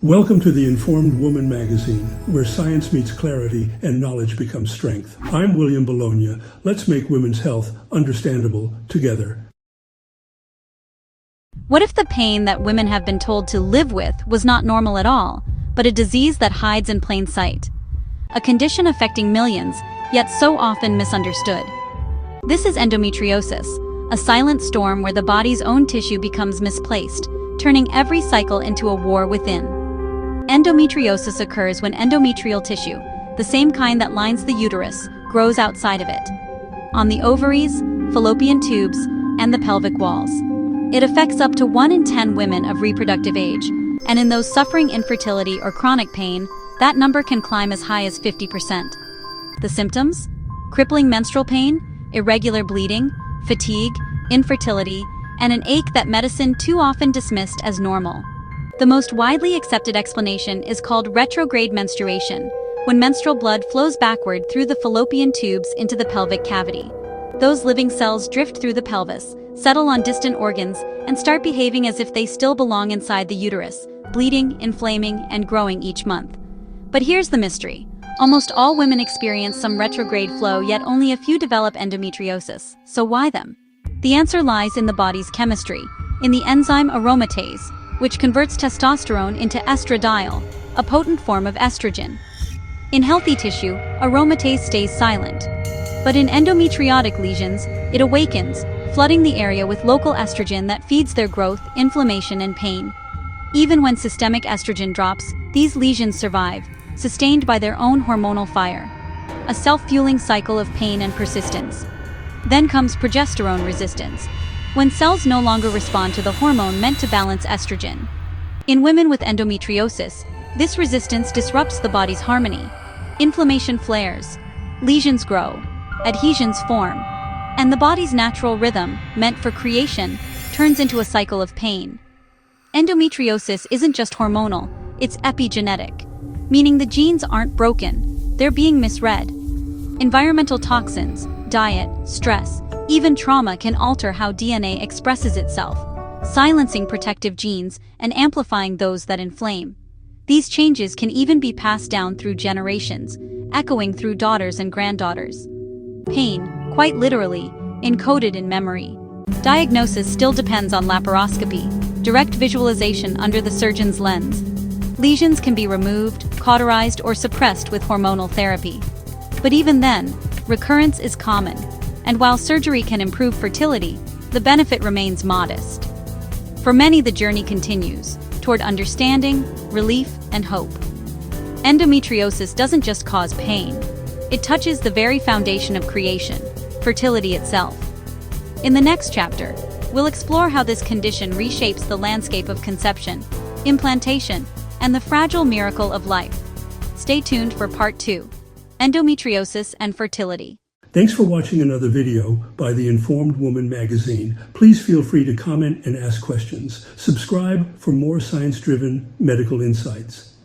Welcome to the Informed Woman magazine, where science meets clarity and knowledge becomes strength. I'm William Bologna. Let's make women's health understandable together. What if the pain that women have been told to live with was not normal at all, but a disease that hides in plain sight? A condition affecting millions, yet so often misunderstood. This is endometriosis, a silent storm where the body's own tissue becomes misplaced, turning every cycle into a war within. Endometriosis occurs when endometrial tissue, the same kind that lines the uterus, grows outside of it, on the ovaries, fallopian tubes, and the pelvic walls. It affects up to 1 in 10 women of reproductive age, and in those suffering infertility or chronic pain, that number can climb as high as 50%. The symptoms? Crippling menstrual pain, irregular bleeding, fatigue, infertility, and an ache that medicine too often dismissed as normal. The most widely accepted explanation is called retrograde menstruation, when menstrual blood flows backward through the fallopian tubes into the pelvic cavity. Those living cells drift through the pelvis, settle on distant organs, and start behaving as if they still belong inside the uterus, bleeding, inflaming, and growing each month. But here's the mystery. Almost all women experience some retrograde flow, yet only a few develop endometriosis. So why them? The answer lies in the body's chemistry, in the enzyme aromatase, which converts testosterone into estradiol, a potent form of estrogen. In healthy tissue, aromatase stays silent. But in endometriotic lesions, it awakens, flooding the area with local estrogen that feeds their growth, inflammation, and pain. Even when systemic estrogen drops, these lesions survive, sustained by their own hormonal fire. A self-fueling cycle of pain and persistence. Then comes progesterone resistance, when cells no longer respond to the hormone meant to balance estrogen. In women with endometriosis, this resistance disrupts the body's harmony. Inflammation flares, lesions grow, adhesions form, and the body's natural rhythm, meant for creation, turns into a cycle of pain. Endometriosis isn't just hormonal, it's epigenetic, meaning the genes aren't broken, they're being misread. Environmental toxins, diet, stress, even trauma can alter how DNA expresses itself, silencing protective genes and amplifying those that inflame. These changes can even be passed down through generations, echoing through daughters and granddaughters. Pain, quite literally, encoded in memory. Diagnosis still depends on laparoscopy, direct visualization under the surgeon's lens. Lesions can be removed, cauterized, or suppressed with hormonal therapy. But even then, recurrence is common. And while surgery can improve fertility, the benefit remains modest. For many, the journey continues toward understanding, relief, and hope. Endometriosis doesn't just cause pain. It touches the very foundation of creation, fertility itself. In the next chapter, we'll explore how this condition reshapes the landscape of conception, implantation, and the fragile miracle of life. Stay tuned for Part 2, Endometriosis and Fertility. Thanks for watching another video by the Informed Woman magazine. Please feel free to comment and ask questions. Subscribe for more science-driven medical insights.